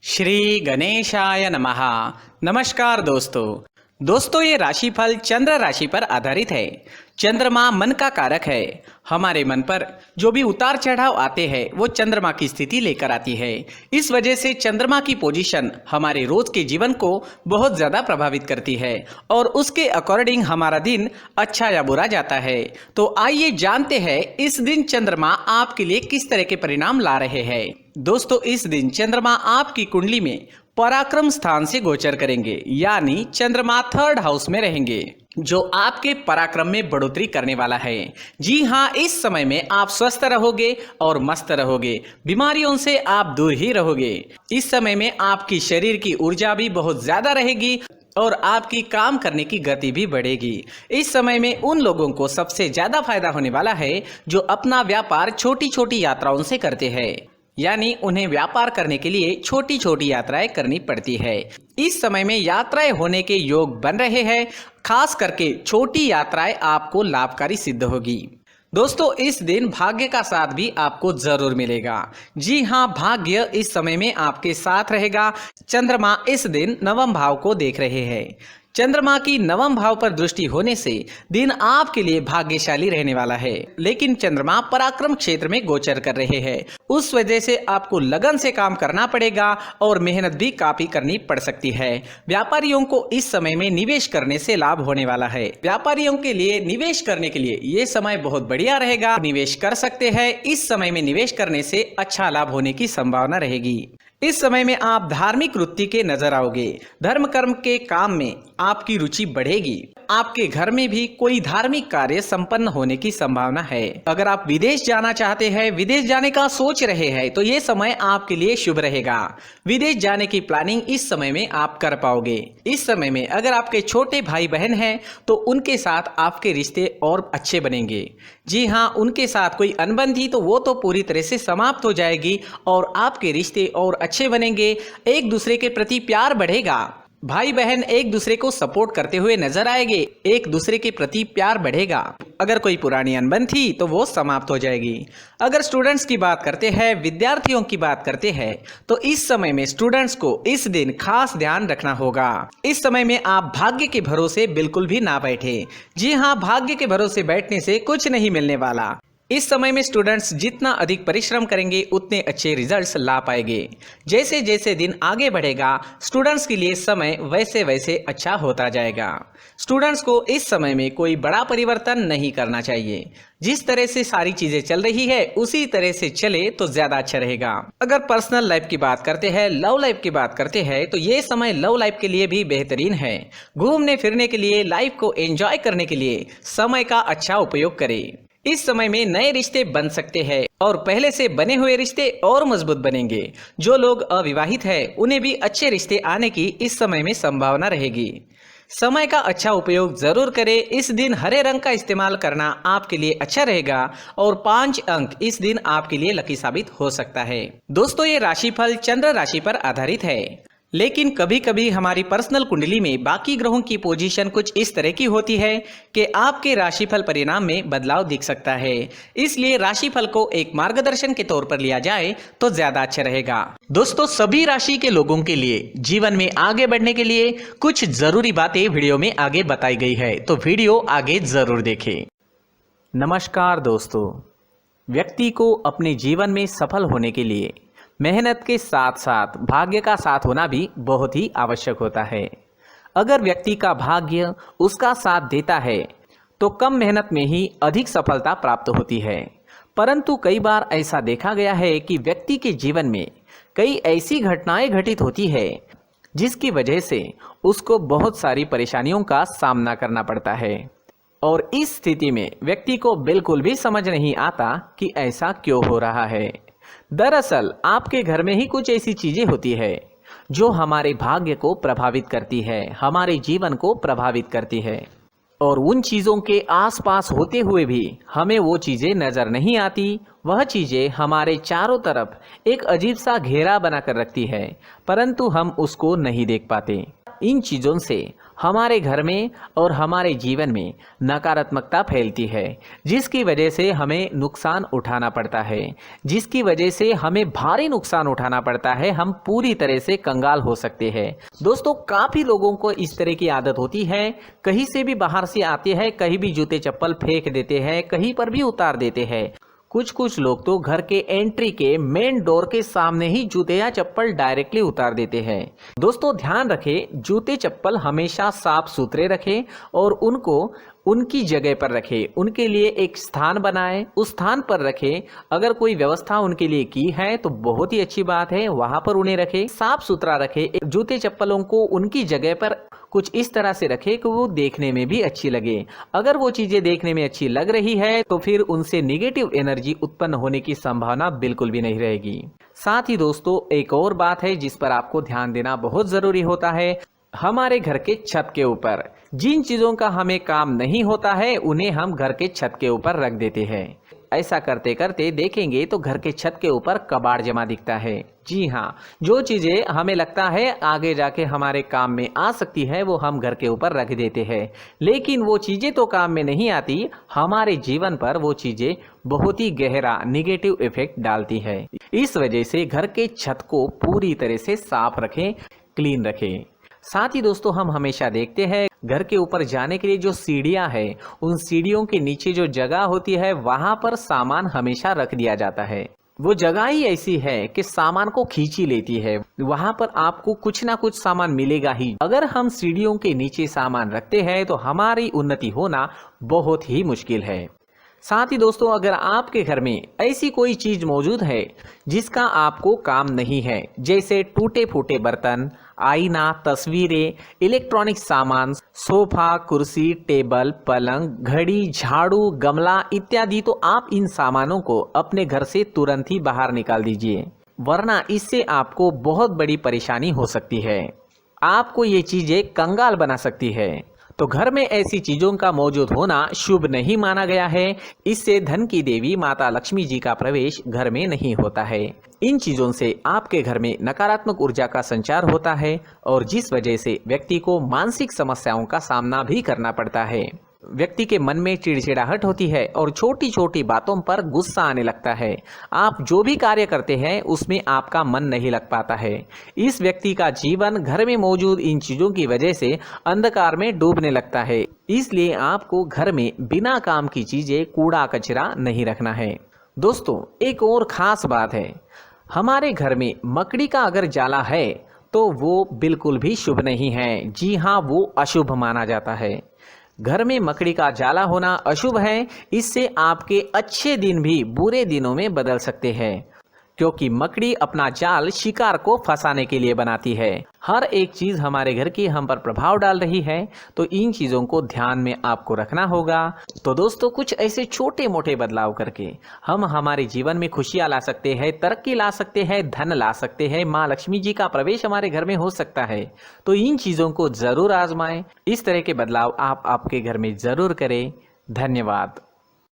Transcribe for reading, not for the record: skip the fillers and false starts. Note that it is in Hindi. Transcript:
श्री गणेशाय नमः। नमस्कार दोस्तों ये राशिफल चंद्र राशि पर आधारित है। चंद्रमा मन का कारक है। हमारे मन पर जो भी उतार चढ़ाव आते हैं वो चंद्रमा की स्थिति लेकर आती है। इस वजह से चंद्रमा की पोजीशन हमारे रोज के जीवन को बहुत ज्यादा प्रभावित करती है और उसके अकॉर्डिंग हमारा दिन अच्छा या बुरा जाता है। तो आइए जानते हैं इस दिन चंद्रमा आपके लिए किस तरह के परिणाम ला रहे हैं। दोस्तों इस दिन चंद्रमा आपकी कुंडली में पराक्रम स्थान से गोचर करेंगे, यानी चंद्रमा 3rd हाउस में रहेंगे, जो आपके पराक्रम में बढ़ोतरी करने वाला है। जी हाँ, इस समय में आप स्वस्थ रहोगे और मस्त रहोगे, बीमारियों से आप दूर ही रहोगे। इस समय में आपकी शरीर की ऊर्जा भी बहुत ज्यादा रहेगी और आपकी काम करने की गति भी बढ़ेगी। इस समय में उन लोगों को सबसे ज्यादा फायदा होने वाला है जो अपना व्यापार छोटी छोटी यात्राओं से करते हैं, यानी उन्हें व्यापार करने के लिए छोटी छोटी यात्राएं करनी पड़ती है। इस समय में यात्राएं होने के योग बन रहे हैं। खास करके छोटी यात्राएं आपको लाभकारी सिद्ध होगी। दोस्तों इस दिन भाग्य का साथ भी आपको जरूर मिलेगा। जी हाँ, भाग्य इस समय में आपके साथ रहेगा। चंद्रमा इस दिन 9वें भाव को देख रहे हैं। चंद्रमा की 9वें भाव पर दृष्टि होने से दिन आपके लिए भाग्यशाली रहने वाला है, लेकिन चंद्रमा पराक्रम क्षेत्र में गोचर कर रहे हैं। उस वजह से आपको लगन से काम करना पड़ेगा और मेहनत भी काफी करनी पड़ सकती है। व्यापारियों को इस समय में निवेश करने से लाभ होने वाला है। व्यापारियों के लिए निवेश करने के लिए ये समय बहुत बढ़िया रहेगा, निवेश कर सकते हैं। इस समय में निवेश करने से अच्छा लाभ होने की संभावना रहेगी। इस समय में आप धार्मिक वृत्ति के नजर आओगे। धर्म कर्म के काम में आपकी रुचि बढ़ेगी। आपके घर में भी कोई धार्मिक कार्य संपन्न होने की संभावना है। अगर आप विदेश जाना चाहते हैं, विदेश जाने का सोच रहे हैं, तो ये समय आपके लिए शुभ रहेगा। विदेश जाने की प्लानिंग इस समय में आप कर पाओगे। इस समय में अगर आपके छोटे भाई बहन हैं तो उनके साथ आपके रिश्ते और अच्छे बनेंगे। जी हाँ, उनके साथ कोई अनबन थी तो वो तो पूरी तरह से समाप्त हो जाएगी और आपके रिश्ते और अच्छे बनेंगे। एक दूसरे के प्रति प्यार बढ़ेगा। भाई बहन एक दूसरे को सपोर्ट करते हुए नजर आएंगे। एक दूसरे के प्रति प्यार बढ़ेगा। अगर कोई पुरानी अनबन थी तो वो समाप्त हो जाएगी। अगर स्टूडेंट्स की बात करते हैं, विद्यार्थियों की बात करते हैं, तो इस समय में स्टूडेंट्स को इस दिन खास ध्यान रखना होगा। इस समय में आप भाग्य के भरोसे बिल्कुल भी ना बैठे। जी हाँ, भाग्य के भरोसे बैठने से कुछ नहीं मिलने वाला। इस समय में स्टूडेंट्स जितना अधिक परिश्रम करेंगे उतने अच्छे रिजल्ट्स ला पाएंगे। जैसे जैसे दिन आगे बढ़ेगा स्टूडेंट्स के लिए समय वैसे वैसे अच्छा होता जाएगा। स्टूडेंट्स को इस समय में कोई बड़ा परिवर्तन नहीं करना चाहिए। जिस तरह से सारी चीजें चल रही है उसी तरह से चले तो ज्यादा अच्छा रहेगा। अगर पर्सनल लाइफ की बात करते हैं, लव लाइफ की बात करते हैं, तो ये समय लव लाइफ के लिए भी बेहतरीन है। घूमने फिरने के लिए, लाइफ को एंजॉय करने के लिए समय का अच्छा उपयोग करें। इस समय में नए रिश्ते बन सकते हैं और पहले से बने हुए रिश्ते और मजबूत बनेंगे। जो लोग अविवाहित हैं उन्हें भी अच्छे रिश्ते आने की इस समय में संभावना रहेगी। समय का अच्छा उपयोग जरूर करें। इस दिन हरे रंग का इस्तेमाल करना आपके लिए अच्छा रहेगा और 5 अंक इस दिन आपके लिए लकी साबित हो सकता है। दोस्तों ये राशिफल चंद्र राशि पर आधारित है, लेकिन कभी कभी हमारी पर्सनल कुंडली में बाकी ग्रहों की पोजीशन कुछ इस तरह की होती है कि आपके राशिफल परिणाम में बदलाव दिख सकता है। इसलिए राशिफल को एक मार्गदर्शन के तौर पर लिया जाए तो ज्यादा अच्छा रहेगा। दोस्तों सभी राशि के लोगों के लिए जीवन में आगे बढ़ने के लिए कुछ जरूरी बातें वीडियो में आगे बताई गई है, तो वीडियो आगे जरूर देखें। नमस्कार दोस्तों, व्यक्ति को अपने जीवन में सफल होने के लिए मेहनत के साथ साथ भाग्य का साथ होना भी बहुत ही आवश्यक होता है। अगर व्यक्ति का भाग्य उसका साथ देता है तो कम मेहनत में ही अधिक सफलता प्राप्त होती है। परंतु कई बार ऐसा देखा गया है कि व्यक्ति के जीवन में कई ऐसी घटनाएं घटित होती है जिसकी वजह से उसको बहुत सारी परेशानियों का सामना करना पड़ता है और इस स्थिति में व्यक्ति को बिल्कुल भी समझ नहीं आता कि ऐसा क्यों हो रहा है। दरअसल आपके घर में ही कुछ ऐसी चीजें होती है जो हमारे भाग्य को प्रभावित करती है, हमारे जीवन को प्रभावित करती है और उन चीजों के आसपास होते हुए भी हमें वो चीजें नजर नहीं आती। वह चीजें हमारे चारों तरफ एक अजीब सा घेरा बनाकर रखती है, परंतु हम उसको नहीं देख पाते। इन चीज़ों से हमारे घर में और हमारे जीवन में नकारात्मकता फैलती है, जिसकी वजह से हमें नुकसान उठाना पड़ता है, जिसकी वजह से हमें भारी नुकसान उठाना पड़ता है। हम पूरी तरह से कंगाल हो सकते हैं। दोस्तों, काफ़ी लोगों को इस तरह की आदत होती है, कहीं से भी बाहर से आते हैं, कहीं भी जूते चप्पल फेंक देते हैं, कहीं पर भी उतार देते हैं। कुछ लोग तो घर के एंट्री के मेन डोर के सामने ही जूते या चप्पल डायरेक्टली उतार देते हैं। दोस्तों, ध्यान रखें, जूते चप्पल हमेशा साफ सुथरे रखें और उनको उनकी जगह पर रखें। उनके लिए एक स्थान बनाएं, उस स्थान पर रखें। अगर कोई व्यवस्था उनके लिए की है तो बहुत ही अच्छी बात है, वहां पर उन्हें रखें, साफ सुथरा रखें। जूते चप्पलों को उनकी जगह पर कुछ इस तरह से रखें कि वो देखने में भी अच्छी लगे। अगर वो चीजें देखने में अच्छी लग रही है तो फिर उनसे नेगेटिव एनर्जी उत्पन्न होने की संभावना बिल्कुल भी नहीं रहेगी। साथ ही दोस्तों, एक और बात है जिस पर आपको ध्यान देना बहुत जरूरी होता है। हमारे घर के छत के ऊपर जिन चीजों का हमें काम नहीं होता है उन्हें हम घर के छत के ऊपर रख देते हैं। ऐसा करते करते देखेंगे तो घर के छत के ऊपर कबाड़ जमा दिखता है। जी हाँ, जो चीजें हमें लगता है आगे जाके हमारे काम में आ सकती है वो हम घर के ऊपर रख देते हैं, लेकिन वो चीजें तो काम में नहीं आती, हमारे जीवन पर वो चीजें बहुत ही गहरा निगेटिव इफेक्ट डालती है। इस वजह से घर के छत को पूरी तरह से साफ रखें, क्लीन रखें। साथ ही दोस्तों, हम हमेशा देखते हैं घर के ऊपर जाने के लिए जो सीढ़ियां हैं, उन सीढ़ियों के नीचे जो जगह होती है वहां पर सामान हमेशा रख दिया जाता है। वो जगह ही ऐसी है कि सामान को खींची लेती है, वहां पर आपको कुछ ना कुछ सामान मिलेगा ही। अगर हम सीढ़ियों के नीचे सामान रखते हैं तो हमारी उन्नति होना बहुत ही मुश्किल है। साथ ही दोस्तों, अगर आपके घर में ऐसी कोई चीज मौजूद है जिसका आपको काम नहीं है, जैसे टूटे फूटे बर्तन, आईना, तस्वीरें, इलेक्ट्रॉनिक सामान, सोफा, कुर्सी, टेबल, पलंग, घड़ी, झाड़ू, गमला इत्यादि, तो आप इन सामानों को अपने घर से तुरंत ही बाहर निकाल दीजिए, वरना इससे आपको बहुत बड़ी परेशानी हो सकती है। आपको ये चीजें कंगाल बना सकती है। तो घर में ऐसी चीजों का मौजूद होना शुभ नहीं माना गया है। इससे धन की देवी माता लक्ष्मी जी का प्रवेश घर में नहीं होता है। इन चीजों से आपके घर में नकारात्मक ऊर्जा का संचार होता है और जिस वजह से व्यक्ति को मानसिक समस्याओं का सामना भी करना पड़ता है। व्यक्ति के मन में चिड़चिड़ाहट होती है और छोटी छोटी बातों पर गुस्सा आने लगता है। आप जो भी कार्य करते हैं उसमें आपका मन नहीं लग पाता है। इस व्यक्ति का जीवन घर में मौजूद इन चीजों की वजह से अंधकार में डूबने लगता है। इसलिए आपको घर में बिना काम की चीजें, कूड़ा कचरा नहीं रखना है। दोस्तों, एक और खास बात है, हमारे घर में मकड़ी का अगर जाला है तो वो बिल्कुल भी शुभ नहीं है। जी हाँ, वो अशुभ माना जाता है। घर में मकड़ी का जाला होना अशुभ है। इससे आपके अच्छे दिन भी बुरे दिनों में बदल सकते हैं, क्योंकि मकड़ी अपना जाल शिकार को फंसाने के लिए बनाती है। हर एक चीज हमारे घर की हम पर प्रभाव डाल रही है, तो इन चीजों को ध्यान में आपको रखना होगा। तो दोस्तों, कुछ ऐसे छोटे मोटे बदलाव करके हम हमारे जीवन में खुशियां ला सकते हैं, तरक्की ला सकते हैं, धन ला सकते हैं, माँ लक्ष्मी जी का प्रवेश हमारे घर में हो सकता है। तो इन चीजों को जरूर आजमाएं। इस तरह के बदलाव आप आपके घर में जरूर करें। धन्यवाद।